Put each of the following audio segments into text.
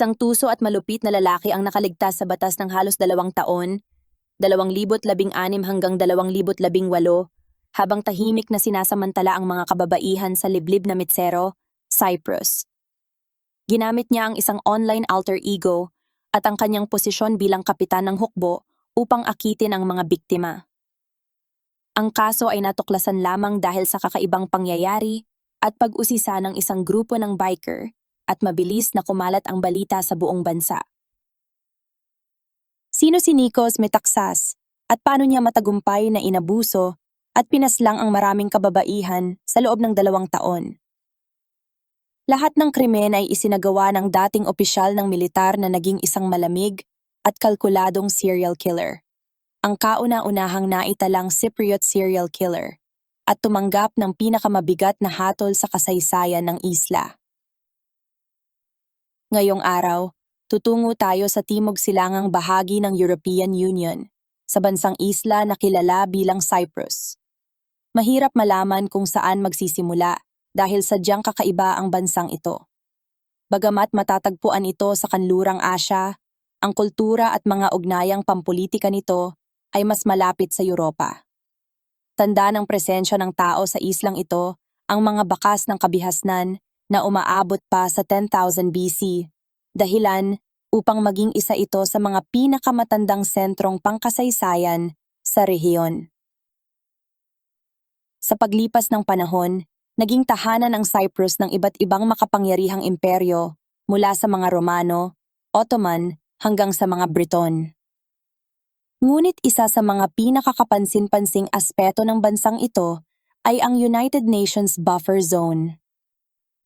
Isang tuso at malupit na lalaki ang nakaligtas sa batas ng halos 2 taon, 2016 hanggang 2018, habang tahimik na sinasamantala ang mga kababaihan sa liblib na Mitsero, Cyprus. Ginamit niya ang isang online alter ego at ang kanyang posisyon bilang kapitan ng hukbo upang akitin ang mga biktima. Ang kaso ay natuklasan lamang dahil sa kakaibang pangyayari at pag-usisa ng isang grupo ng biker at mabilis na kumalat ang balita sa buong bansa. Sino si Nikos Metaxas at paano niya matagumpay na inabuso at pinaslang ang maraming kababaihan sa loob ng 2 taon? Lahat ng krimen ay isinagawa ng dating opisyal ng militar na naging isang malamig at kalkuladong serial killer. Ang kauna-unahang naitalang Cypriot serial killer at tumanggap ng pinakamabigat na hatol sa kasaysayan ng isla. Ngayong araw, tutungo tayo sa timog silangang bahagi ng European Union, sa bansang isla na kilala bilang Cyprus. Mahirap malaman kung saan magsisimula dahil sadyang kakaiba ang bansang ito. Bagamat matatagpuan ito sa kanlurang Asya, ang kultura at mga ugnayang pampolitika nito ay mas malapit sa Europa. Tanda ng presensya ng tao sa islang ito ang mga bakas ng kabihasnan na umaabot pa sa 10,000 BC, dahilan upang maging isa ito sa mga pinakamatandang sentrong pangkasaysayan sa rehiyon. Sa paglipas ng panahon, naging tahanan ang Cyprus ng iba't ibang makapangyarihang imperyo mula sa mga Romano, Ottoman hanggang sa mga Briton. Ngunit isa sa mga pinakakapansin-pansing aspeto ng bansang ito ay ang United Nations Buffer Zone.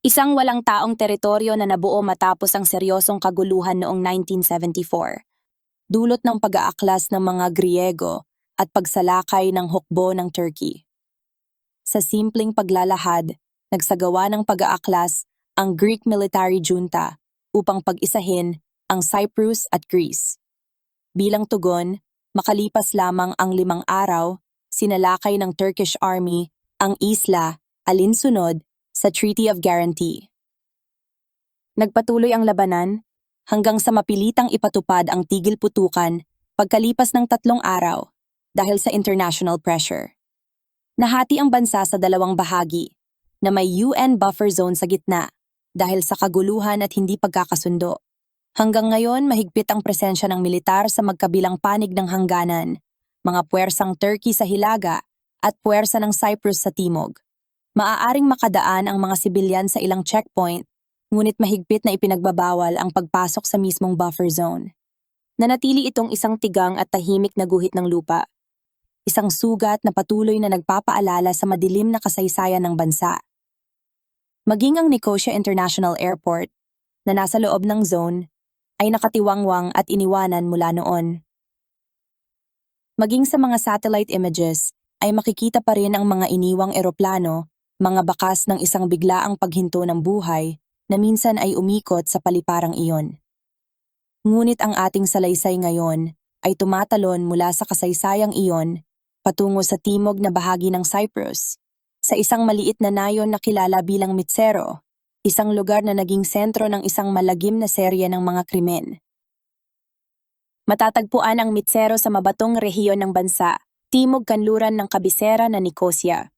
Isang walang taong teritoryo na nabuo matapos ang seryosong kaguluhan noong 1974, dulot ng pag-aaklas ng mga Griego at pagsalakay ng hukbo ng Turkey. Sa simpleng paglalahad, nagsagawa ng pag-aaklas ang Greek military junta upang pag-isahin ang Cyprus at Greece. Bilang tugon, makalipas lamang ang 5 araw, sinalakay ng Turkish Army ang isla alinsunod sa Treaty of Guarantee. Nagpatuloy ang labanan hanggang sa mapilitang ipatupad ang tigil putukan pagkalipas ng 3 araw dahil sa international pressure. Nahati ang bansa sa 2 bahagi na may UN buffer zone sa gitna dahil sa kaguluhan at hindi pagkakasundo. Hanggang ngayon, mahigpit ang presensya ng militar sa magkabilang panig ng hangganan, mga puwersang Turkey sa hilaga at puwersa ng Cyprus sa timog. Maaaring makadaan ang mga sibilyan sa ilang checkpoint, ngunit mahigpit na ipinagbabawal ang pagpasok sa mismong buffer zone. Nanatili itong isang tigang at tahimik na guhit ng lupa, isang sugat na patuloy na nagpapaalala sa madilim na kasaysayan ng bansa. Maging ang Nicosia International Airport, na nasa loob ng zone, ay nakatiwangwang at iniwanan mula noon. Maging sa mga satellite images, ay makikita pa rin ang mga iniwang eroplano, mga bakas ng isang biglaang paghinto ng buhay na minsan ay umikot sa paliparang iyon. Ngunit ang ating salaysay ngayon ay tumatalon mula sa kasaysayang iyon patungo sa timog na bahagi ng Cyprus, sa isang maliit na nayon na kilala bilang Mitsero, isang lugar na naging sentro ng isang malagim na serye ng mga krimen. Matatagpuan ang Mitsero sa mabatong rehiyon ng bansa, timog kanluran ng kabisera na Nicosia.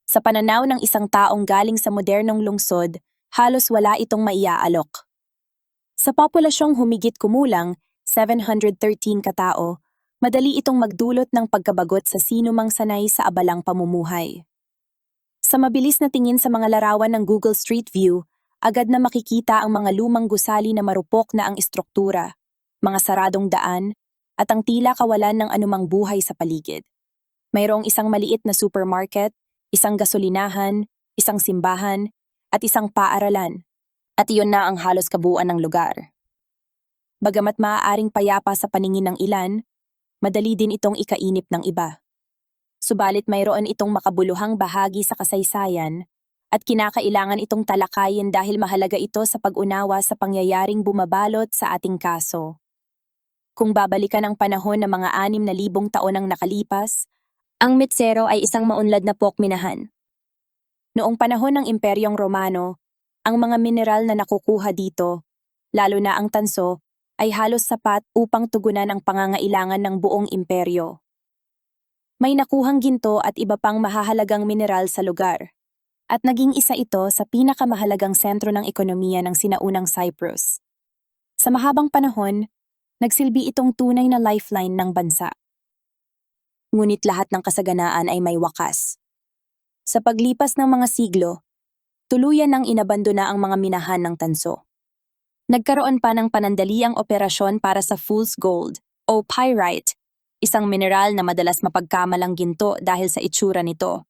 Sa pananaw ng isang taong galing sa modernong lungsod, halos wala itong maiaalok. Sa populasyong humigit kumulang 713 katao, madali itong magdulot ng pagkabagot sa sinumang sanay sa abalang pamumuhay. Sa mabilis na tingin sa mga larawan ng Google Street View, agad na makikita ang mga lumang gusali na marupok na ang istruktura, mga saradong daan, at ang tila kawalan ng anumang buhay sa paligid. Mayroong isang maliit na supermarket, isang gasolinahan, isang simbahan, at isang paaralan, at iyon na ang halos kabuuan ng lugar. Bagamat maaaring payapa sa paningin ng ilan, madali din itong ikainip ng iba. Subalit mayroon itong makabuluhang bahagi sa kasaysayan at kinakailangan itong talakayin dahil mahalaga ito sa pag-unawa sa pangyayaring bumabalot sa ating kaso. Kung babalikan ang panahon ng mga 6,000 taon ang nakalipas, ang Mitsero ay isang maunlad na pokminahan. Noong panahon ng Imperyong Romano, ang mga mineral na nakukuha dito, lalo na ang tanso, ay halos sapat upang tugunan ang pangangailangan ng buong imperyo. May nakuhang ginto at iba pang mahahalagang mineral sa lugar, at naging isa ito sa pinakamahalagang sentro ng ekonomiya ng sinaunang Cyprus. Sa mahabang panahon, nagsilbi itong tunay na lifeline ng bansa. Ngunit lahat ng kasaganaan ay may wakas. Sa paglipas ng mga siglo, tuluyan nang inabandona ang mga minahan ng tanso. Nagkaroon pa ng panandaliang operasyon para sa fool's gold o pyrite, isang mineral na madalas mapagkamalang ginto dahil sa itsura nito.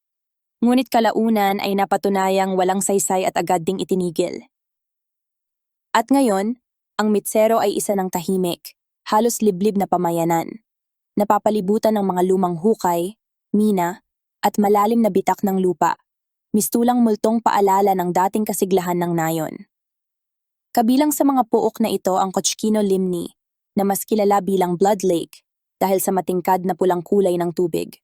Ngunit kalaunan ay napatunayang walang saysay at agad ding itinigil. At ngayon, ang Mitsero ay isa ng tahimik, halos liblib na pamayanan. Napapalibutan ng mga lumang hukay, mina, at malalim na bitak ng lupa, mistulang multong paalala ng dating kasiglahan ng nayon. Kabilang sa mga puok na ito ang Kochkino Limni, na mas kilala bilang Blood Lake dahil sa matingkad na pulang kulay ng tubig.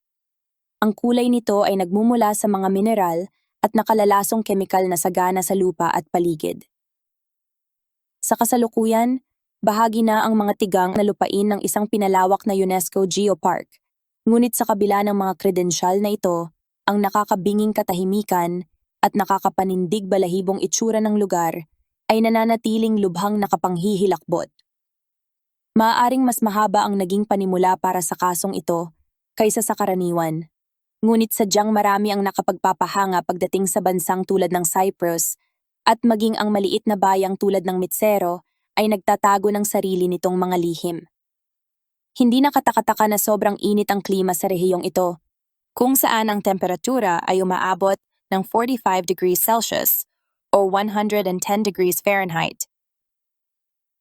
Ang kulay nito ay nagmumula sa mga mineral at nakalalasong kemikal na sagana sa lupa at paligid. Sa kasalukuyan, bahagi na ang mga tigang na lupain ng isang pinalawak na UNESCO Geopark. Ngunit sa kabila ng mga kredensyal na ito, ang nakakabinging katahimikan at nakakapanindig balahibong itsura ng lugar ay nananatiling lubhang nakapanghihilakbot. Maaaring mas mahaba ang naging panimula para sa kasong ito kaysa sa karaniwan. Ngunit sadyang marami ang nakapagpapahanga pagdating sa bansang tulad ng Cyprus at maging ang maliit na bayang tulad ng Mitsero ay nagtatago ng sarili nitong mga lihim. Hindi nakatakataka na sobrang init ang klima sa rehiyong ito, kung saan ang temperatura ay umaabot ng 45 degrees Celsius o 110 degrees Fahrenheit.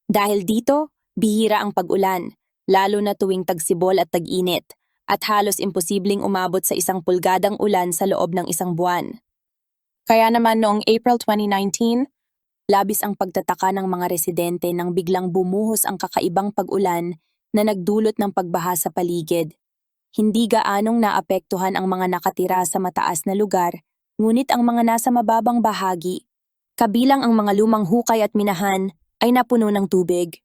Dahil dito, bihira ang pag-ulan, lalo na tuwing tagsibol at tag-init, at halos imposibleng umabot sa 1 pulgadang ulan sa loob ng 1 buwan. Kaya naman noong April 2019, labis ang pagtataka ng mga residente nang biglang bumuhos ang kakaibang pag-ulan na nagdulot ng pagbaha sa paligid. Hindi gaanong naapektuhan ang mga nakatira sa mataas na lugar, ngunit ang mga nasa mababang bahagi, kabilang ang mga lumang hukay at minahan, ay napuno ng tubig.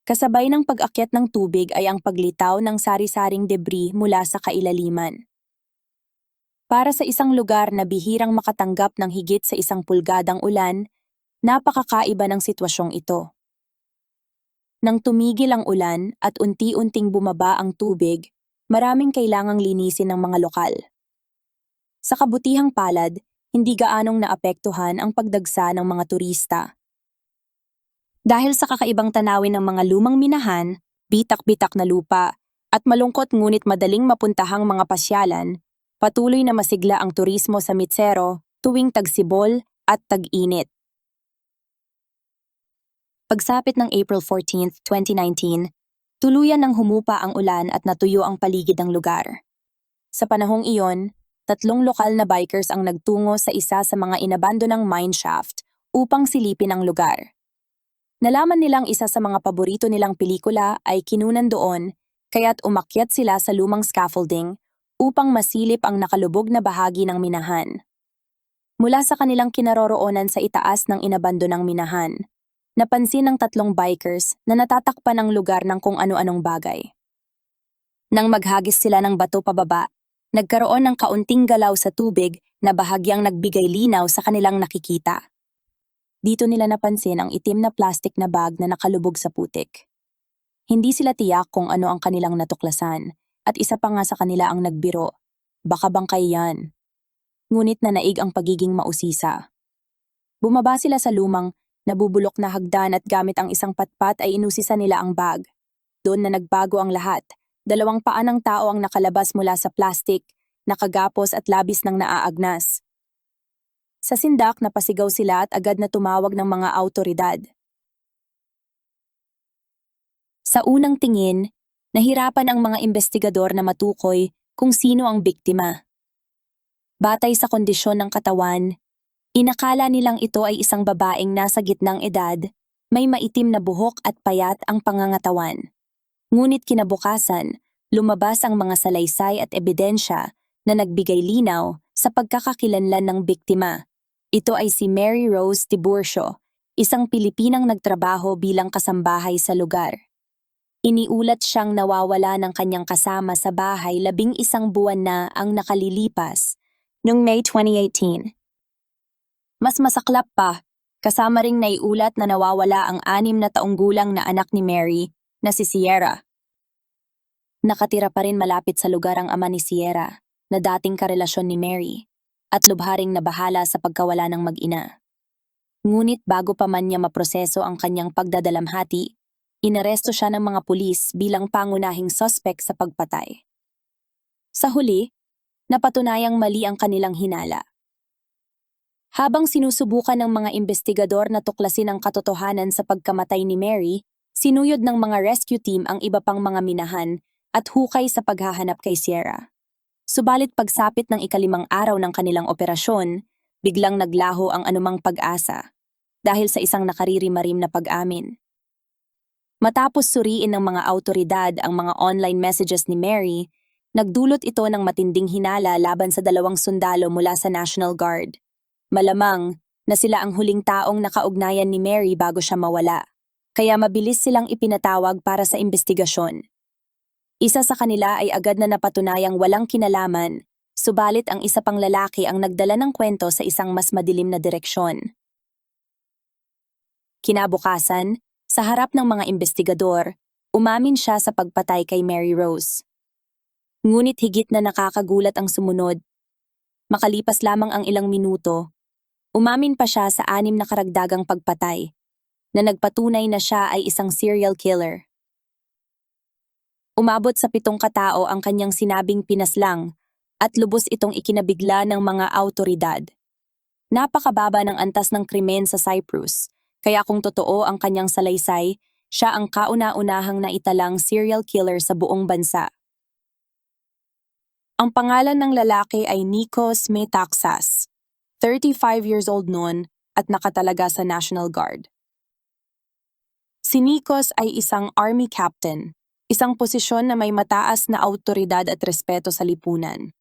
Kasabay ng pag-akyat ng tubig ay ang paglitaw ng sari-saring debris mula sa kailaliman. Para sa isang lugar na bihirang makatanggap ng higit sa 1 pulgadang ulan, napakakaiba ng sitwasyong ito. Nang tumigil ang ulan at unti-unting bumaba ang tubig, maraming kailangang linisin ng mga lokal. Sa kabutihang palad, hindi gaanong naapektuhan ang pagdagsa ng mga turista. Dahil sa kakaibang tanawin ng mga lumang minahan, bitak-bitak na lupa, at malungkot ngunit madaling mapuntahang mga pasyalan, patuloy na masigla ang turismo sa Mitsero tuwing tagsibol at tag-init. Pagsapit ng April 14, 2019, tuluyan nang humupa ang ulan at natuyo ang paligid ng lugar. Sa panahong iyon, 3 lokal na bikers ang nagtungo sa isa sa mga inabandonang mineshaft upang silipin ang lugar. Nalaman nilang isa sa mga paborito nilang pelikula ay kinunan doon, kaya't umakyat sila sa lumang scaffolding upang masilip ang nakalubog na bahagi ng minahan. Mula sa kanilang kinaroroonan sa itaas ng inabandonang minahan, napansin ng 3 bikers na natatakpan ang lugar ng kung ano-anong bagay. Nang maghagis sila ng bato pababa, nagkaroon ng kaunting galaw sa tubig na bahagyang nagbigay linaw sa kanilang nakikita. Dito nila napansin ang itim na plastic na bag na nakalubog sa putik. Hindi sila tiyak kung ano ang kanilang natuklasan, at isa pa nga sa kanila ang nagbiro. Baka bangkay yan. Ngunit nanaig ang pagiging mausisa. Bumaba sila sa lumang, nabubulok na hagdan at gamit ang isang patpat ay inusisa nila ang bag. Doon na nagbago ang lahat. 2 paa ng tao ang nakalabas mula sa plastic, nakagapos at labis ng naaagnas. Sa sindak napasigaw sila at agad na tumawag ng mga awtoridad. Sa unang tingin, nahirapan ang mga investigador na matukoy kung sino ang biktima. Batay sa kondisyon ng katawan, inakala nilang ito ay isang babaeng nasa gitnang edad, may maitim na buhok at payat ang pangangatawan. Ngunit kinabukasan, lumabas ang mga salaysay at ebidensya na nagbigay linaw sa pagkakakilanlan ng biktima. Ito ay si Mary Rose Tiburcio, isang Pilipinang nagtrabaho bilang kasambahay sa lugar. Iniulat siyang nawawala ng kanyang kasama sa bahay 11 buwan na ang nakalilipas noong May 2018. Mas masaklap pa, kasama ring naiulat na nawawala ang 6 na taong gulang na anak ni Mary na si Sierra. Nakatira pa rin malapit sa lugar ang ama ni Sierra na dating karelasyon ni Mary at lubharing nabahala sa pagkawala ng mag-ina. Ngunit bago pa man niya maproseso ang kanyang pagdadalamhati, inaresto siya ng mga pulis bilang pangunahing suspect sa pagpatay. Sa huli, napatunayang mali ang kanilang hinala. Habang sinusubukan ng mga investigador na tuklasin ang katotohanan sa pagkamatay ni Mary, sinuyod ng mga rescue team ang iba pang mga minahan at hukay sa paghahanap kay Sierra. Subalit pagsapit ng ika-5 araw ng kanilang operasyon, biglang naglaho ang anumang pag-asa dahil sa isang nakaririmarim na pag-amin. Matapos suriin ng mga awtoridad ang mga online messages ni Mary, nagdulot ito ng matinding hinala laban sa 2 sundalo mula sa National Guard. Malamang na sila ang huling taong nakaugnayan ni Mary bago siya mawala, kaya mabilis silang ipinatawag para sa investigasyon. Isa sa kanila ay agad na napatunayang walang kinalaman, subalit ang isa pang lalaki ang nagdala ng kwento sa isang mas madilim na direksyon. Kinabukasan, sa harap ng mga investigador, umamin siya sa pagpatay kay Mary Rose. Ngunit higit na nakakagulat ang sumunod. Makalipas lamang ang ilang minuto, umamin pa siya sa 6 na karagdagang pagpatay, na nagpatunay na siya ay isang serial killer. Umabot sa 7 katao ang kanyang sinabing pinaslang at lubos itong ikinabigla ng mga awtoridad. Napakababa ng antas ng krimen sa Cyprus, kaya kung totoo ang kanyang salaysay, siya ang kauna-unahang naitalang serial killer sa buong bansa. Ang pangalan ng lalaki ay Nikos Metaxas, 35 years old noon at nakatalaga sa National Guard. Si Nikos ay isang army captain, isang posisyon na may mataas na awtoridad at respeto sa lipunan.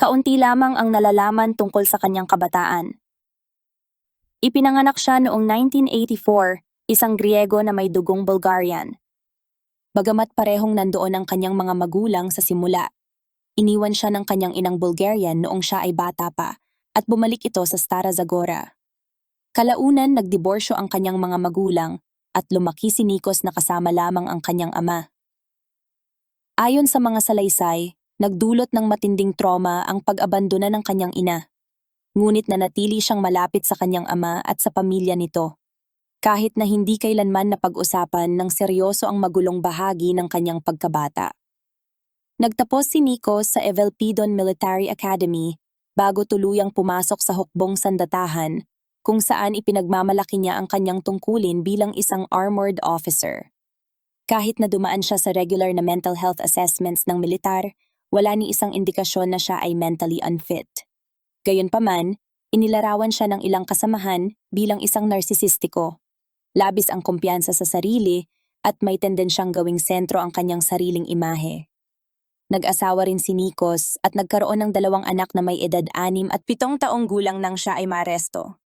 Kaunti lamang ang nalalaman tungkol sa kanyang kabataan. Ipinanganak siya noong 1984, isang Griego na may dugong Bulgarian. Bagamat parehong nandoon ang kanyang mga magulang sa simula, iniwan siya ng kanyang inang Bulgarian noong siya ay bata pa at bumalik ito sa Stara Zagora. Kalaunan nagdiborsyo ang kanyang mga magulang at lumaki si Nikos na kasama lamang ang kanyang ama. Ayon sa mga salaysay, nagdulot ng matinding trauma ang pag-abandona ng kanyang ina. Ngunit nanatili siyang malapit sa kanyang ama at sa pamilya nito, kahit na hindi kailanman napag-usapan ng seryoso ang magulong bahagi ng kanyang pagkabata. Nagtapos si Nikos sa Evelpidon Military Academy bago tuluyang pumasok sa hukbong sandatahan, kung saan ipinagmamalaki niya ang kanyang tungkulin bilang isang armored officer. Kahit na dumaan siya sa regular na mental health assessments ng militar, wala ni isang indikasyon na siya ay mentally unfit. Gayunpaman, inilarawan siya ng ilang kasamahan bilang isang narsisistiko. Labis ang kumpiyansa sa sarili at may tendensyang gawing sentro ang kanyang sariling imahe. Nag-asawa rin si Nikos at nagkaroon ng 2 anak na may edad 6 at 7 taong gulang nang siya ay maaresto.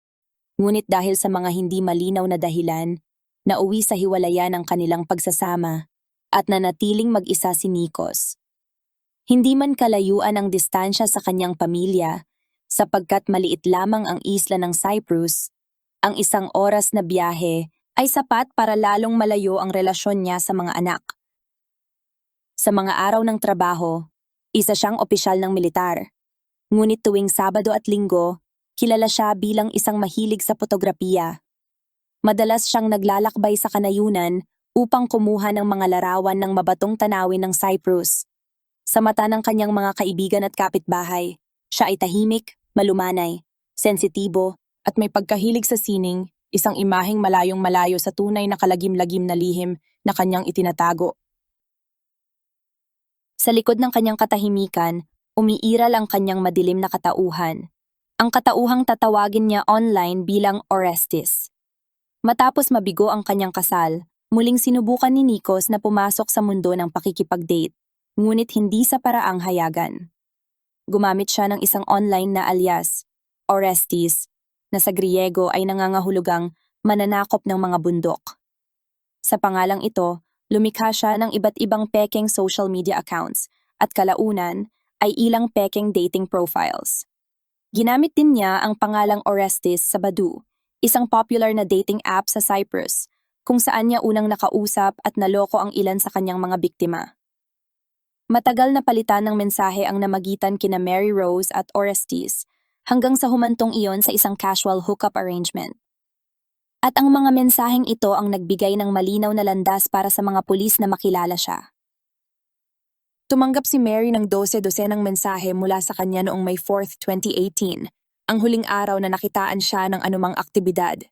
Ngunit dahil sa mga hindi malinaw na dahilan, nauwi sa hiwalayan ang kanilang pagsasama at nanatiling mag-isa si Nikos. Hindi man kalayuan ang distansya sa kanyang pamilya, sapagkat maliit lamang ang isla ng Cyprus, ang 1 oras na biyahe ay sapat para lalong malayo ang relasyon niya sa mga anak. Sa mga araw ng trabaho, isa siyang opisyal ng militar. Ngunit tuwing Sabado at Linggo, kilala siya bilang isang mahilig sa fotografiya. Madalas siyang naglalakbay sa kanayunan upang kumuha ng mga larawan ng mabatong tanawin ng Cyprus. Sa mata ng kanyang mga kaibigan at kapitbahay, siya ay tahimik, malumanay, sensitibo, at may pagkahilig sa sining, isang imaheng malayong-malayo sa tunay na kalagim-lagim na lihim na kanyang itinatago. Sa likod ng kanyang katahimikan, umiiral ang kanyang madilim na katauhan. Ang katauhang tatawagin niya online bilang Orestes. Matapos mabigo ang kanyang kasal, muling sinubukan ni Nikos na pumasok sa mundo ng pakikipag-date, ngunit hindi sa paraang hayagan. Gumamit siya ng isang online na alias, Orestes, na sa Griego ay nangangahulugang mananakop ng mga bundok. Sa pangalang ito, lumikha siya ng iba't ibang pekeng social media accounts at kalaunan ay ilang pekeng dating profiles. Ginamit din niya ang pangalang Orestes sa Badoo, isang popular na dating app sa Cyprus, kung saan niya unang nakausap at naloko ang ilan sa kanyang mga biktima. Matagal na palitan ng mensahe ang namagitan kina Mary Rose at Orestes hanggang sa humantong iyon sa isang casual hookup arrangement. At ang mga mensaheng ito ang nagbigay ng malinaw na landas para sa mga pulis na makilala siya. Tumanggap si Mary ng 12-dosenang mensahe mula sa kanya noong May 4, 2018, ang huling araw na nakitaan siya ng anumang aktibidad.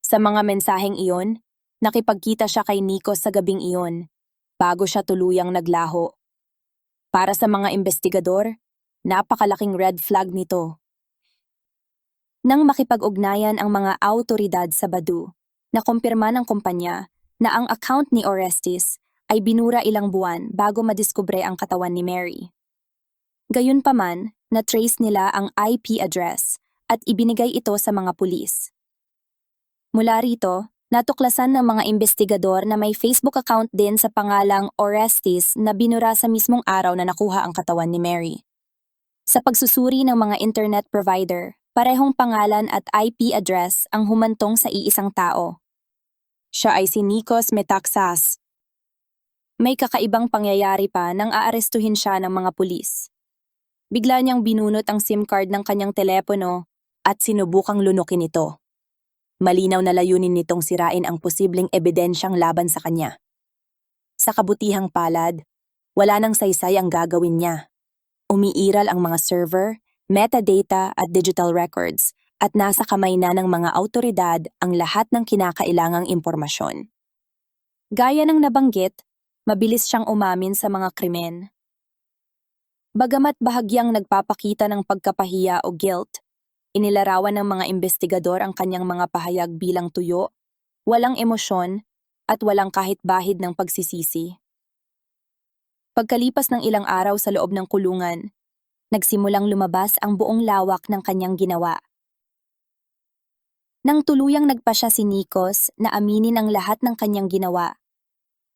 Sa mga mensaheng iyon, nakipagkita siya kay Nikos sa gabing iyon, bago siya tuluyang naglaho. Para sa mga investigador, napakalaking red flag nito. Nang makipag-ugnayan ang mga awtoridad sa Badoo, nakumpirma ng kumpanya na ang account ni Orestes ay binura ilang buwan bago madiskubre ang katawan ni Mary. Gayunpaman, na-trace nila ang IP address at ibinigay ito sa mga pulis. Mula rito, natuklasan ng mga investigador na may Facebook account din sa pangalang Orestes na binura sa mismong araw na nakuha ang katawan ni Mary. Sa pagsusuri ng mga internet provider, parehong pangalan at IP address ang humantong sa iisang tao. Siya ay si Nikos Metaxas. May kakaibang pangyayari pa nang aarestuhin siya ng mga pulis. Bigla niyang binunot ang SIM card ng kanyang telepono at sinubukang lunukin ito. Malinaw na layunin nitong sirain ang posibleng ebidensyang laban sa kanya. Sa kabutihang palad, wala nang saysay ang gagawin niya. Umiiral ang mga server, metadata at digital records at nasa kamay na ng mga awtoridad ang lahat ng kinakailangang impormasyon. Gaya ng nabanggit, mabilis siyang umamin sa mga krimen. Bagamat bahagyang nagpapakita ng pagkapahiya o guilt, inilarawan ng mga investigador ang kanyang mga pahayag bilang tuyo, walang emosyon, at walang kahit bahid ng pagsisisi. Pagkalipas ng ilang araw sa loob ng kulungan, nagsimulang lumabas ang buong lawak ng kanyang ginawa. Nang tuluyang nagpasya si Nikos na aminin ang lahat ng kanyang ginawa,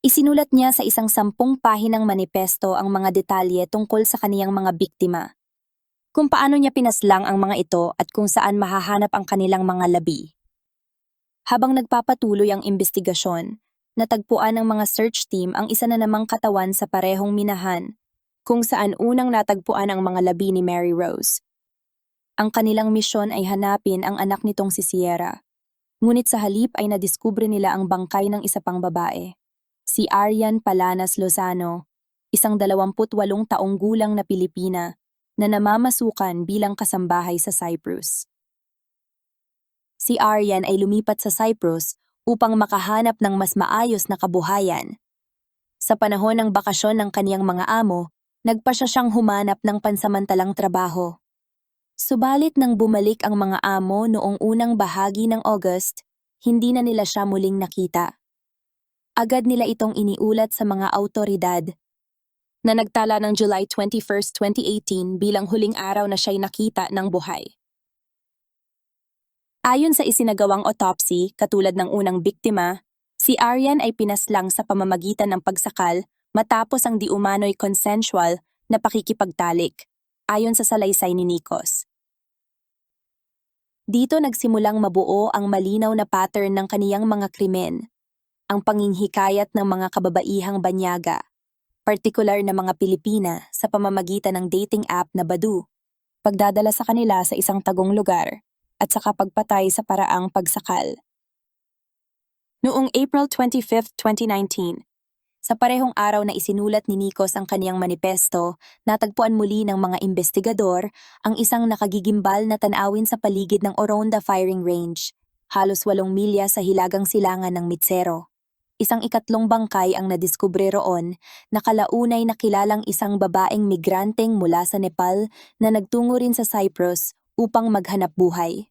isinulat niya sa isang 10 pahinang manipesto ang mga detalye tungkol sa kaniyang mga biktima, kung paano niya pinaslang ang mga ito at kung saan mahahanap ang kanilang mga labi. Habang nagpapatuloy ang investigasyon, natagpuan ng mga search team ang isa na namang katawan sa parehong minahan, kung saan unang natagpuan ang mga labi ni Mary Rose. Ang kanilang misyon ay hanapin ang anak nitong si Sierra, ngunit sa halip ay nadiskubre nila ang bangkay ng isa pang babae. Si Arian Palanas Lozano, isang 28 taong gulang na Pilipina na namamasukan bilang kasambahay sa Cyprus. Si Arian ay lumipat sa Cyprus upang makahanap ng mas maayos na kabuhayan. Sa panahon ng bakasyon ng kaniyang mga amo, nagpasya siyang humanap ng pansamantalang trabaho. Subalit nang bumalik ang mga amo noong unang bahagi ng August, hindi na nila siya muling nakita. Agad nila itong iniulat sa mga awtoridad, na nagtala ng July 21, 2018 bilang huling araw na siya'y nakita ng buhay. Ayon sa isinagawang autopsy, katulad ng unang biktima, si Arian ay pinaslang sa pamamagitan ng pagsakal matapos ang di umano'y consensual na pakikipagtalik, ayon sa salaysay ni Nikos. Dito nagsimulang mabuo ang malinaw na pattern ng kaniyang mga krimen, ang panginghikayat ng mga kababaihang banyaga, partikular na mga Pilipina sa pamamagitan ng dating app na Badoo, pagdadala sa kanila sa isang tagong lugar, at saka pagpatay sa paraang pagsakal. Noong April 25, 2019, sa parehong araw na isinulat ni Nikos ang kaniyang manipesto, natagpuan muli ng mga investigador ang isang nakagigimbal na tanawin sa paligid ng Oronda Firing Range, halos 8 milya sa hilagang silangan ng Mitsero. Isang ikatlong bangkay ang nadiskubre roon na kalaunay na kilalang isang babaeng migranteng mula sa Nepal na nagtungo rin sa Cyprus upang maghanap buhay.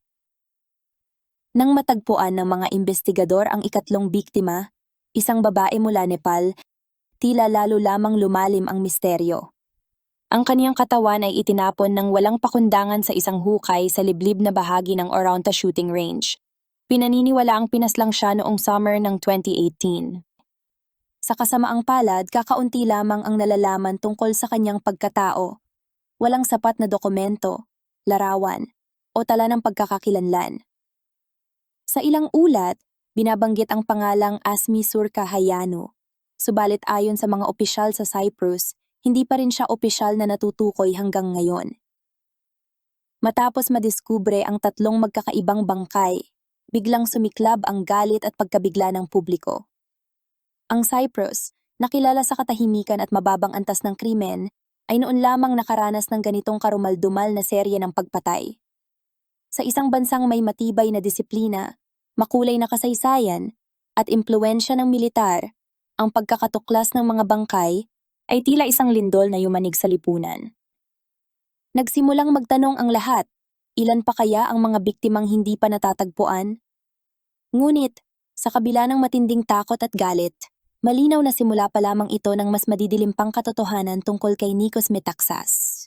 Nang matagpuan ng mga investigador ang ikatlong biktima, isang babae mula Nepal, tila lalo lamang lumalim ang misteryo. Ang kaniyang katawan ay itinapon ng walang pakundangan sa isang hukay sa liblib na bahagi ng Oronta Shooting Range. Pinaniniwalaang pinaslang siya noong summer ng 2018. Sa kasamaang palad, kakaunti lamang ang nalalaman tungkol sa kanyang pagkatao. Walang sapat na dokumento, larawan, o tala ng pagkakakilanlan. Sa ilang ulat, binabanggit ang pangalang Asmi Surkahayanu. Subalit ayon sa mga opisyal sa Cyprus, hindi pa rin siya opisyal na natutukoy hanggang ngayon. Matapos madiskubre ang tatlong magkakaibang bangkay, biglang sumiklab ang galit at pagkabigla ng publiko. Ang Cyprus, nakilala sa katahimikan at mababang antas ng krimen, ay noon lamang nakaranas ng ganitong karumaldumal na serye ng pagpatay. Sa isang bansang may matibay na disiplina, makulay na kasaysayan, at impluwensya ng militar, ang pagkakatuklas ng mga bangkay ay tila isang lindol na yumanig sa lipunan. Nagsimulang magtanong ang lahat, ilan pa kaya ang mga biktimang hindi pa natatagpuan? Ngunit, sa kabila ng matinding takot at galit, malinaw na simula pa lamang ito ng mas madidilim pang katotohanan tungkol kay Nikos Metaxas.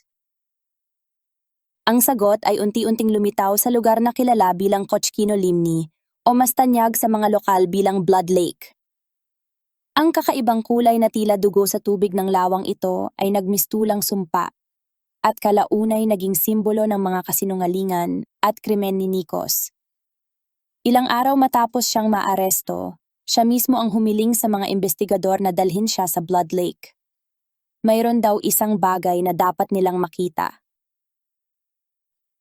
Ang sagot ay unti-unting lumitaw sa lugar na kilala bilang Kochkino Limni o mas tanyag sa mga lokal bilang Blood Lake. Ang kakaibang kulay na tila dugo sa tubig ng lawang ito ay nagmistulang sumpa at kalaunay naging simbolo ng mga kasinungalingan at krimen ni Nikos. Ilang araw matapos siyang maaresto, siya mismo ang humiling sa mga investigador na dalhin siya sa Blood Lake. Mayroon daw isang bagay na dapat nilang makita.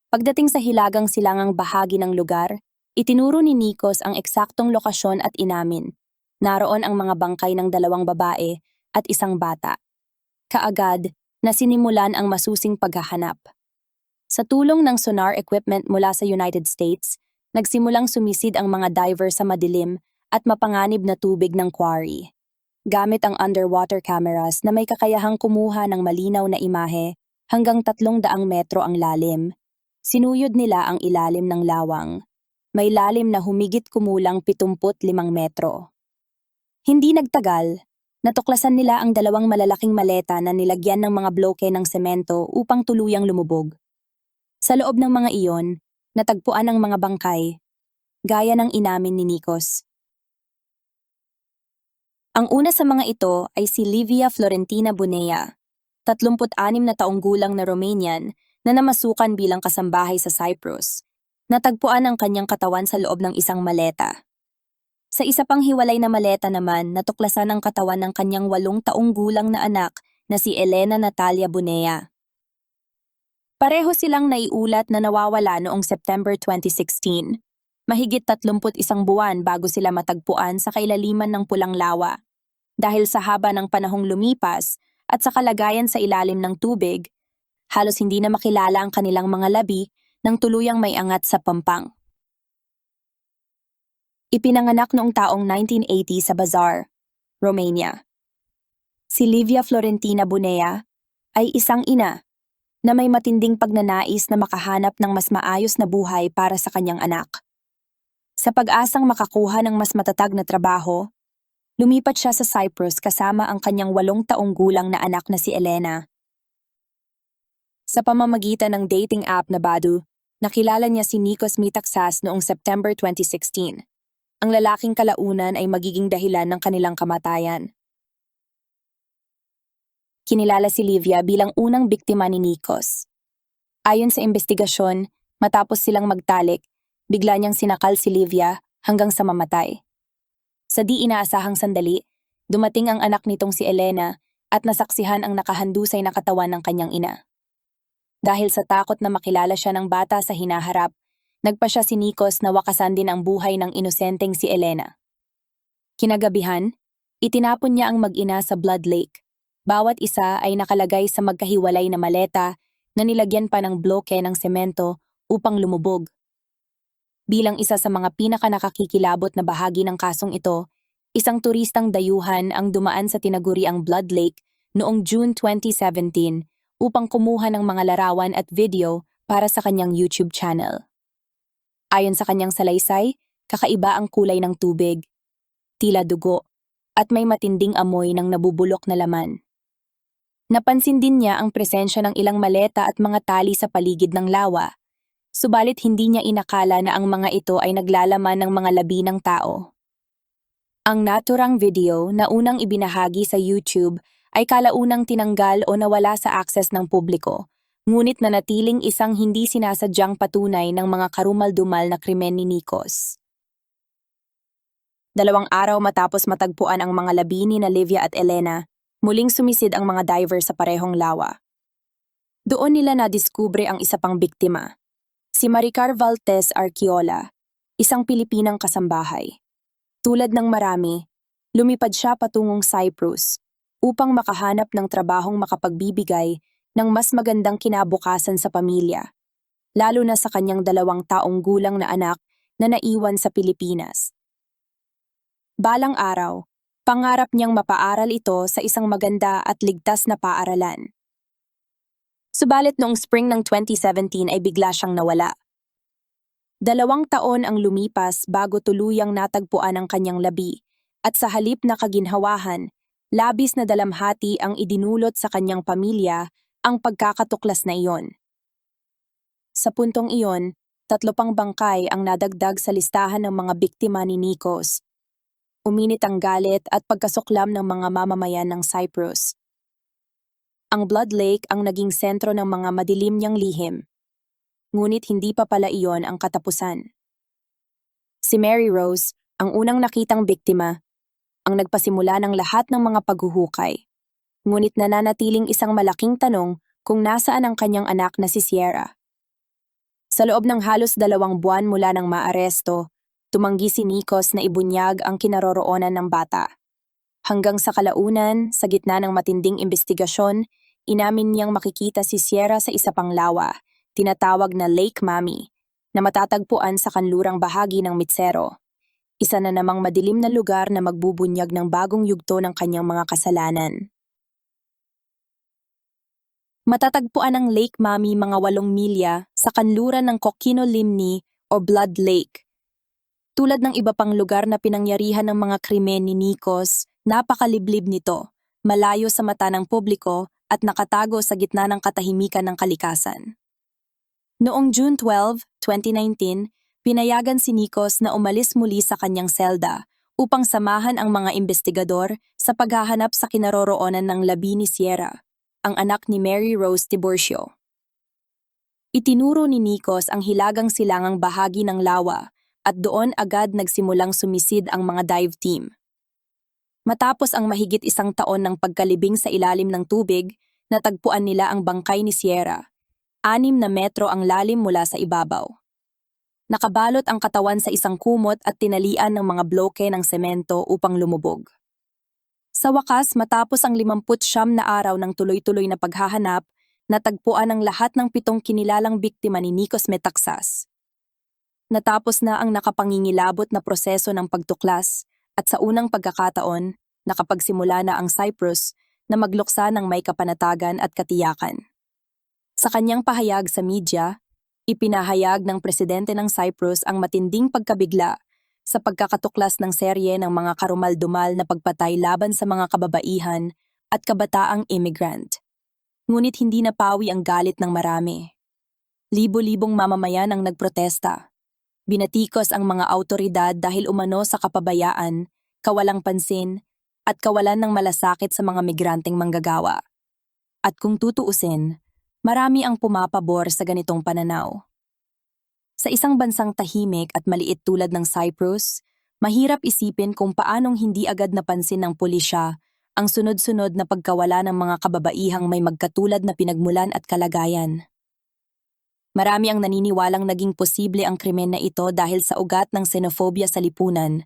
Pagdating sa hilagang silangang bahagi ng lugar, itinuro ni Nikos ang eksaktong lokasyon at inamin. Naroon ang mga bangkay ng 2 babae at 1 bata. Kaagad, nasinimulan ang masusing paghahanap. Sa tulong ng sonar equipment mula sa United States, nagsimulang sumisid ang mga diver sa madilim at mapanganib na tubig ng quarry. Gamit ang underwater cameras na may kakayahang kumuha ng malinaw na imahe hanggang 300 metro ang lalim, sinuyod nila ang ilalim ng lawang. May lalim na humigit kumulang 75 metro. Hindi nagtagal, natuklasan nila ang 2 malalaking maleta na nilagyan ng mga bloke ng semento upang tuluyang lumubog. Sa loob ng mga iyon, natagpuan ang mga bangkay, gaya ng inamin ni Nikos. Ang una sa mga ito ay si Livia Florentina Bunea, 36 na taong gulang na Romanian na namasukan bilang kasambahay sa Cyprus. Natagpuan ang kanyang katawan sa loob ng isang maleta. Sa isa pang hiwalay na maleta naman, natuklasan ang katawan ng kanyang 8 taong gulang na anak na si Elena Natalia Bunea. Pareho silang naiulat na nawawala noong September 2016, mahigit 31 buwan bago sila matagpuan sa kailaliman ng Pulang Lawa. Dahil sa haba ng panahong lumipas at sa kalagayan sa ilalim ng tubig, halos hindi na makilala ang kanilang mga labi nang tuluyang may angat sa pampang. Ipinanganak noong taong 1980 sa Bazar, Romania. Si Livia Florentina Bunea ay isang ina na may matinding pagnanais na makahanap ng mas maayos na buhay para sa kanyang anak. Sa pag-asang makakuha ng mas matatag na trabaho, lumipat siya sa Cyprus kasama ang kanyang 8 taong gulang na anak na si Elena. Sa pamamagitan ng dating app na Badoo, nakilala niya si Nikos Metaxas noong September 2016. Ang lalaking kalaunan ay magiging dahilan ng kanilang kamatayan. Kinilala si Livia bilang unang biktima ni Nikos. Ayon sa investigasyon, matapos silang magtalik, bigla niyang sinakal si Livia hanggang sa mamatay. Sa di inaasahang sandali, dumating ang anak nitong si Elena at nasaksihan ang nakahandusay na katawan ng kanyang ina. Dahil sa takot na makilala siya ng bata sa hinaharap, nagpa siya si Nikos na wakasan din ang buhay ng inosenteng si Elena. Kinagabihan, itinapon niya ang mag-ina sa Blood Lake. Bawat isa ay nakalagay sa magkahiwalay na maleta na nilagyan pa ng bloke ng semento upang lumubog. Bilang isa sa mga pinakanakakikilabot na bahagi ng kasong ito, isang turistang dayuhan ang dumaan sa tinaguriang Blood Lake noong June 2017 upang kumuha ng mga larawan at video para sa kanyang YouTube channel. Ayon sa kanyang salaysay, kakaiba ang kulay ng tubig, tila dugo, at may matinding amoy ng nabubulok na laman. Napansin din niya ang presensya ng ilang maleta at mga tali sa paligid ng lawa, Subalit hindi niya inakala na ang mga ito ay naglalaman ng mga labi ng tao. Ang naturang video na unang ibinahagi sa YouTube ay kalaunang tinanggal o nawala sa access ng publiko, ngunit nanatiling isang hindi sinasadyang patunay ng mga karumal-dumal na krimen ni Nikos. 2 araw matapos matagpuan ang mga labi ni Livia at Elena, muling sumisid ang mga diver sa parehong lawa. Doon nila nadiskubre ang isa pang biktima, si Maricar Valtez Arquiola, isang Pilipinang kasambahay. Tulad ng marami, lumipad siya patungong Cyprus upang makahanap ng trabahong makapagbibigay ng mas magandang kinabukasan sa pamilya, lalo na sa kanyang 2 taong gulang na anak na naiwan sa Pilipinas. Balang araw, pangarap niyang mapaaral ito sa isang maganda at ligtas na paaralan. Subalit noong spring ng 2017 ay bigla siyang nawala. 2 taon ang lumipas bago tuluyang natagpuan ang kanyang labi, at sa halip na kaginhawahan, labis na dalamhati ang idinulot sa kanyang pamilya ang pagkakatuklas na iyon. Sa puntong iyon, 3 pang bangkay ang nadagdag sa listahan ng mga biktima ni Nikos. Uminit ang galit at pagkasuklam ng mga mamamayan ng Cyprus. Ang Blood Lake ang naging sentro ng mga madilim niyang lihim. Ngunit hindi pa pala iyon ang katapusan. Si Mary Rose, ang unang nakitang biktima, ang nagpasimula ng lahat ng mga paghuhukay. Ngunit nananatiling isang malaking tanong kung nasaan ang kanyang anak na si Sierra. Sa loob ng halos 2 buwan mula nang maaresto, tumanggi si Nikos na ibunyag ang kinaroroonan ng bata. Hanggang sa kalaunan, sa gitna ng matinding investigasyon, inamin niyang makikita si Sierra sa isa pang lawa, tinatawag na Lake Mami, na matatagpuan sa kanlurang bahagi ng Mitsero. Isa na namang madilim na lugar na magbubunyag ng bagong yugto ng kanyang mga kasalanan. Matatagpuan ang Lake Mami mga 8 milya sa kanluran ng Kokino Limni o Blood Lake. Tulad ng iba pang lugar na pinangyarihan ng mga krimen ni Nikos, napakaliblib nito, malayo sa mata ng publiko at nakatago sa gitna ng katahimikan ng kalikasan. Noong June 12, 2019, pinayagan si Nikos na umalis muli sa kanyang selda upang samahan ang mga investigador sa paghahanap sa kinaroroonan ng labi ni Sierra, ang anak ni Mary Rose Tiburcio. Itinuro ni Nikos ang hilagang silangang bahagi ng lawa at doon agad nagsimulang sumisid ang mga dive team. Matapos ang mahigit 1 taon ng pagkalibing sa ilalim ng tubig, natagpuan nila ang bangkay ni Sierra. 6 na metro ang lalim mula sa ibabaw. Nakabalot ang katawan sa isang kumot at tinalian ng mga bloke ng semento upang lumubog. Sa wakas, matapos ang 59 na araw ng tuloy-tuloy na paghahanap, natagpuan ang lahat ng 7 kinilalang biktima ni Nikos Metaxas. Natapos na ang nakapangingilabot na proseso ng pagtuklas at sa unang pagkakataon, nakapagsimula na ang Cyprus na magluksa ng may kapanatagan at katiyakan. Sa kanyang pahayag sa media, ipinahayag ng presidente ng Cyprus ang matinding pagkabigla sa pagkakatuklas ng serye ng mga karumal-dumal na pagpatay laban sa mga kababaihan at kabataang immigrant. Ngunit hindi napawi ang galit ng marami. Libo-libong mamamayan ang nagprotesta. Binatikos ang mga awtoridad dahil umano sa kapabayaan, kawalang pansin, at kawalan ng malasakit sa mga migranteng manggagawa. At kung tutuusin, marami ang pumapabor sa ganitong pananaw. Sa isang bansang tahimik at maliit tulad ng Cyprus, mahirap isipin kung paanong hindi agad napansin ng pulisya ang sunod-sunod na pagkawala ng mga kababaihang may magkatulad na pinagmulan at kalagayan. Marami ang naniniwalang naging posible ang krimen na ito dahil sa ugat ng xenophobia sa lipunan,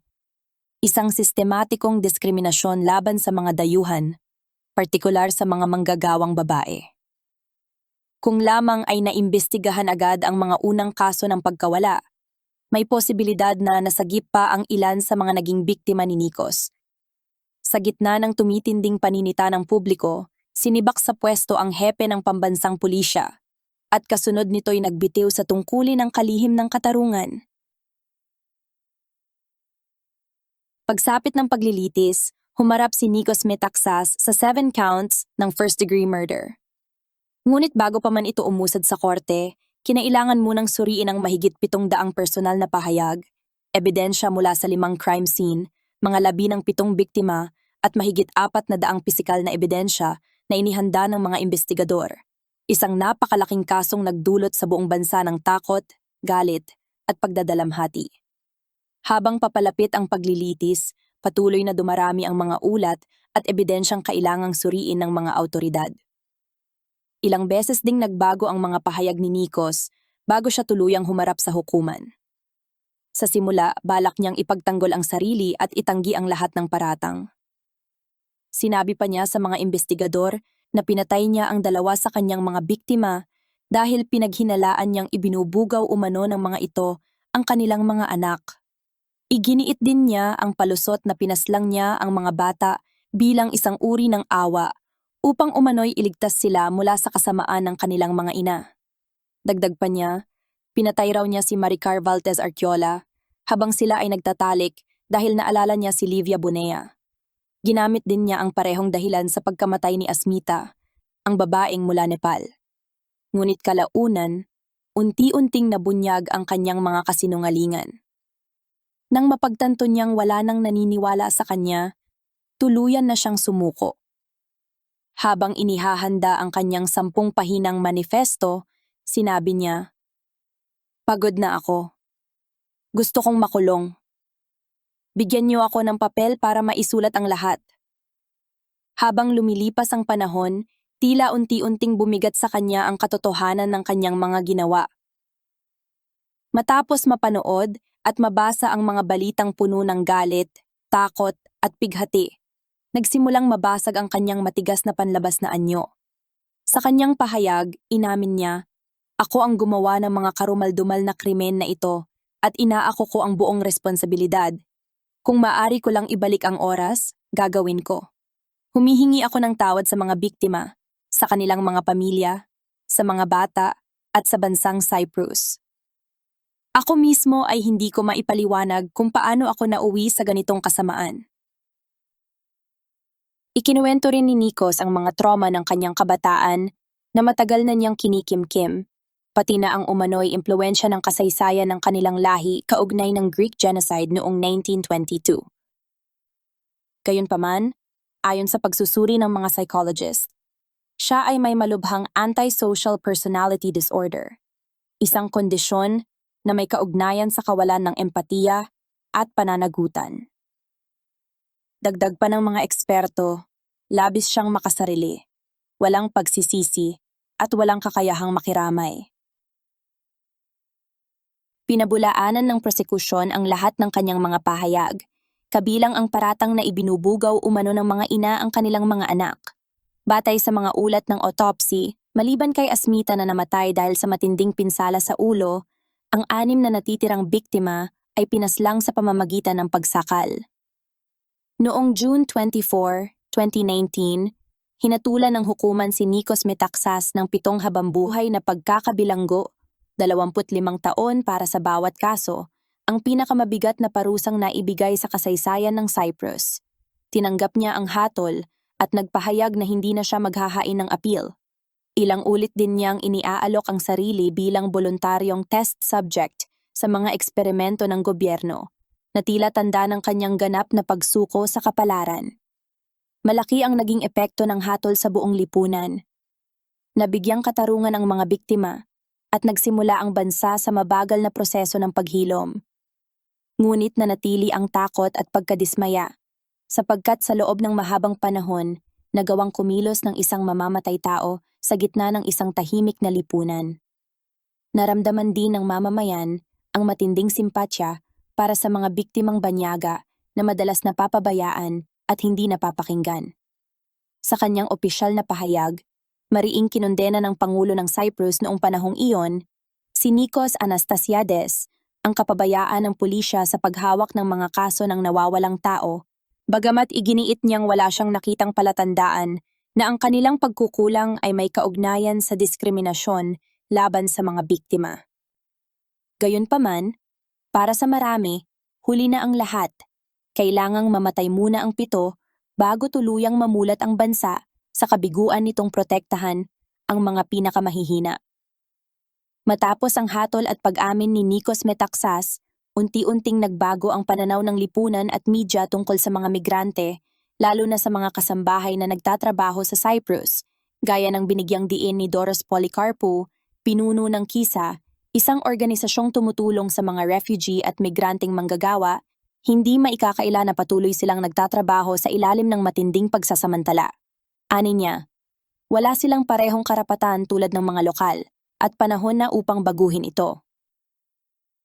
isang sistematikong diskriminasyon laban sa mga dayuhan, partikular sa mga manggagawang babae. Kung lamang ay naimbestigahan agad ang mga unang kaso ng pagkawala, may posibilidad na nasagip pa ang ilan sa mga naging biktima ni Nikos. Sa gitna ng tumitinding paninita ng publiko, sinibak sa pwesto ang hepe ng pambansang pulisya, at kasunod nito'y nagbitiw sa tungkulin ng kalihim ng katarungan. Pagsapit ng paglilitis, humarap si Nikos Metaxas sa 7 counts ng first-degree murder. Ngunit bago pa man ito umusad sa korte, Kinailangan munang suriin ang mahigit 700 personal na pahayag, ebidensya mula sa 5 crime scene, mga labi ng 7 biktima, at mahigit 400 pisikal na ebidensya na inihanda ng mga investigador. Isang napakalaking kasong nagdulot sa buong bansa ng takot, galit, at pagdadalamhati. Habang papalapit ang paglilitis, patuloy na dumarami ang mga ulat at ebidensyang kailangang suriin ng mga awtoridad. Ilang beses ding nagbago ang mga pahayag ni Nikos bago siya tuluyang humarap sa hukuman. Sa simula, balak niyang ipagtanggol ang sarili at itanggi ang lahat ng paratang. Sinabi pa niya sa mga investigador na pinatay niya ang 2 sa kanyang mga biktima dahil pinaghinalaan niyang ibinubugaw umano ng mga ito ang kanilang mga anak. Iginiit din niya ang palusot na pinaslang niya ang mga bata bilang isang uri ng awa upang umano'y iligtas sila mula sa kasamaan ng kanilang mga ina. Dagdag pa niya, pinatay raw niya si Maricar Valtez Arquiola habang sila ay nagtatalik dahil naalala niya si Livia Bunea. Ginamit din niya ang parehong dahilan sa pagkamatay ni Asmita, ang babaeng mula Nepal. Ngunit kalaunan, unti-unting nabunyag ang kanyang mga kasinungalingan. Nang mapagtanto niyang wala nang naniniwala sa kanya, tuluyan na siyang sumuko. Habang inihahanda ang kanyang 10 pahinang manifesto, sinabi niya, "Pagod na ako. Gusto kong makulong. Bigyan niyo ako ng papel para maisulat ang lahat." Habang lumilipas ang panahon, tila unti-unting bumigat sa kanya ang katotohanan ng kanyang mga ginawa. Matapos mapanood at mabasa ang mga balitang puno ng galit, takot at pighati, nagsimulang mabasag ang kanyang matigas na panlabas na anyo. Sa kanyang pahayag, inamin niya, "Ako ang gumawa ng mga karumaldumal na krimen na ito at inaako ko ang buong responsibilidad. Kung maaari ko lang ibalik ang oras, gagawin ko." Humihingi ako ng tawad sa mga biktima, sa kanilang mga pamilya, sa mga bata, at sa bansang Cyprus. Ako mismo ay hindi ko maipaliwanag kung paano ako nauwi sa ganitong kasamaan. Ikinuwento rin ni Nikos ang mga trauma ng kanyang kabataan na matagal na niyang kinikimkim, pati na ang umano'y impluwensya ng kasaysayan ng kanilang lahi kaugnay ng Greek genocide noong 1922. Gayunpaman, ayon sa pagsusuri ng mga psychologist, siya ay may malubhang antisocial personality disorder, isang kondisyon na may kaugnayan sa kawalan ng empatiya at pananagutan. Dagdag pa ng mga eksperto, labis siyang makasarili, walang pagsisisi, at walang kakayahang makiramay. Pinabulaanan ng prosekusyon ang lahat ng kanyang mga pahayag, kabilang ang paratang na ibinubugaw umano ng mga ina ang kanilang mga anak. Batay sa mga ulat ng autopsy, maliban kay Asmita na namatay dahil sa matinding pinsala sa ulo, ang 6 na natitirang biktima ay pinaslang sa pamamagitan ng pagsakal. Noong June 24, 2019, hinatulan ng hukuman si Nikos Metaxas ng 7 habambuhay na pagkakabilanggo, 25 taon para sa bawat kaso, ang pinakamabigat na parusang naibigay sa kasaysayan ng Cyprus. Tinanggap niya ang hatol at nagpahayag na hindi na siya maghahain ng appeal. Ilang ulit din niyang iniaalok ang sarili bilang voluntaryong test subject sa mga eksperimento ng gobyerno, na tila tanda ng kanyang ganap na pagsuko sa kapalaran. Malaki ang naging epekto ng hatol sa buong lipunan. Nabigyang katarungan ang mga biktima at nagsimula ang bansa sa mabagal na proseso ng paghilom. Ngunit nanatili ang takot at pagkadismaya, sapagkat sa loob ng mahabang panahon, nagawang kumilos ng isang mamamatay tao sa gitna ng isang tahimik na lipunan. Naramdaman din ng mamamayan ang matinding simpatya para sa mga biktimang banyaga na madalas napapabayaan at hindi napapakinggan. Sa kanyang opisyal na pahayag, mariing kinondena ng Pangulo ng Cyprus noong panahong iyon, si Nikos Anastasiades, ang kapabayaan ng pulisya sa paghawak ng mga kaso ng nawawalang tao, bagamat iginiit niyang wala siyang nakitang palatandaan na ang kanilang pagkukulang ay may kaugnayan sa diskriminasyon laban sa mga biktima. Gayunpaman, para sa marami, huli na ang lahat. Kailangang mamatay muna ang 7 bago tuluyang mamulat ang bansa sa kabiguan nitong protektahan ang mga pinakamahihina. Matapos ang hatol at pag-amin ni Nikos Metaxas, unti-unting nagbago ang pananaw ng lipunan at media tungkol sa mga migrante, lalo na sa mga kasambahay na nagtatrabaho sa Cyprus, gaya ng binigyang diin ni Doros Policarpou, pinuno ng KISA, isang organisasyong tumutulong sa mga refugee at migranteng manggagawa. Hindi maikakaila na patuloy silang nagtatrabaho sa ilalim ng matinding pagsasamantala. Ani niya, wala silang parehong karapatan tulad ng mga lokal, at panahon na upang baguhin ito.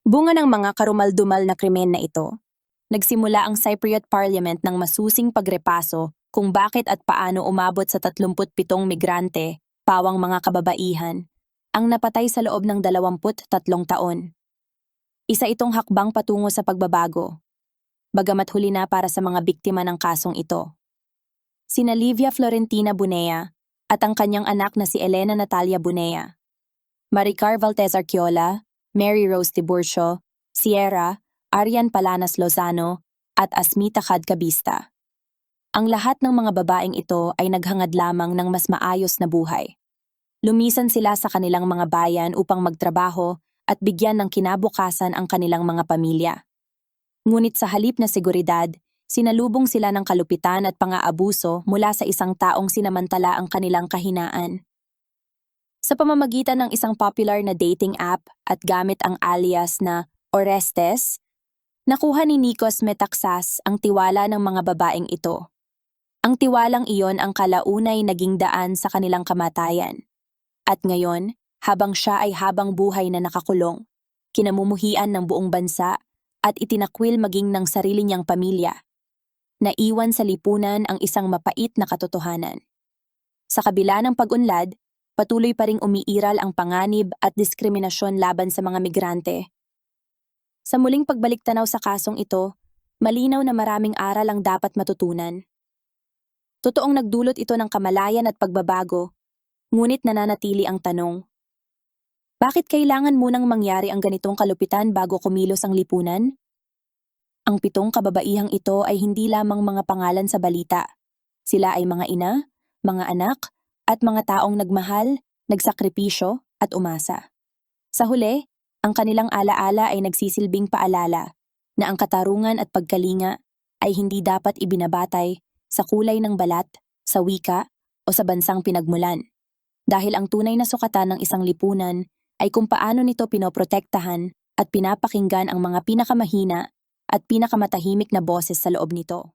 Bunga ng mga karumaldumal na krimen na ito, nagsimula ang Cypriot Parliament ng masusing pagrepaso kung bakit at paano umabot sa 37 migrante, pawang mga kababaihan, ang napatay sa loob ng 23 taon. Isa itong hakbang patungo sa pagbabago, bagamat huli na para sa mga biktima ng kasong ito. Sina Livia Florentina Bunea at ang kanyang anak na si Elena Natalia Bunea, Maricar Valtez Arquiola, Mary Rose Tiburcio, Sierra, Arian Palanas Lozano, at Asmita Khadkabista. Ang lahat ng mga babaeng ito ay naghangad lamang ng mas maayos na buhay. Lumisan sila sa kanilang mga bayan upang magtrabaho at bigyan ng kinabukasan ang kanilang mga pamilya. Ngunit sa halip na seguridad, sinalubong sila ng kalupitan at pang-aabuso mula sa isang taong sinamantala ang kanilang kahinaan. Sa pamamagitan ng isang popular na dating app at gamit ang alias na Orestes, nakuha ni Nikos Metaxas ang tiwala ng mga babaeng ito. Ang tiwalang iyon ang kalaunay naging daan sa kanilang kamatayan. At ngayon, habang siya ay habang buhay na nakakulong, kinamumuhian ng buong bansa at itinakwil maging ng sarili niyang pamilya, naiwan sa lipunan ang isang mapait na katotohanan. Sa kabila ng pag-unlad, patuloy pa ring umiiral ang panganib at diskriminasyon laban sa mga migrante. Sa muling pagbalik-tanaw sa kasong ito, malinaw na maraming aral ang dapat matutunan. Totoong nagdulot ito ng kamalayan at pagbabago, ngunit nananatili ang tanong, bakit kailangan munang mangyari ang ganitong kalupitan bago kumilos ang lipunan? Ang 7 kababaihang ito ay hindi lamang mga pangalan sa balita. Sila ay mga ina, mga anak, at mga taong nagmahal, nagsakripisyo, at umasa. Sa huli, ang kanilang alaala ay nagsisilbing paalala na ang katarungan at pagkalinga ay hindi dapat ibinabatay sa kulay ng balat, sa wika, o sa bansang pinagmulan. Dahil ang tunay na sukatan ng isang lipunan ay kung paano nito pinoprotektahan at pinapakinggan ang mga pinakamahina at pinakamatahimik na boses sa loob nito.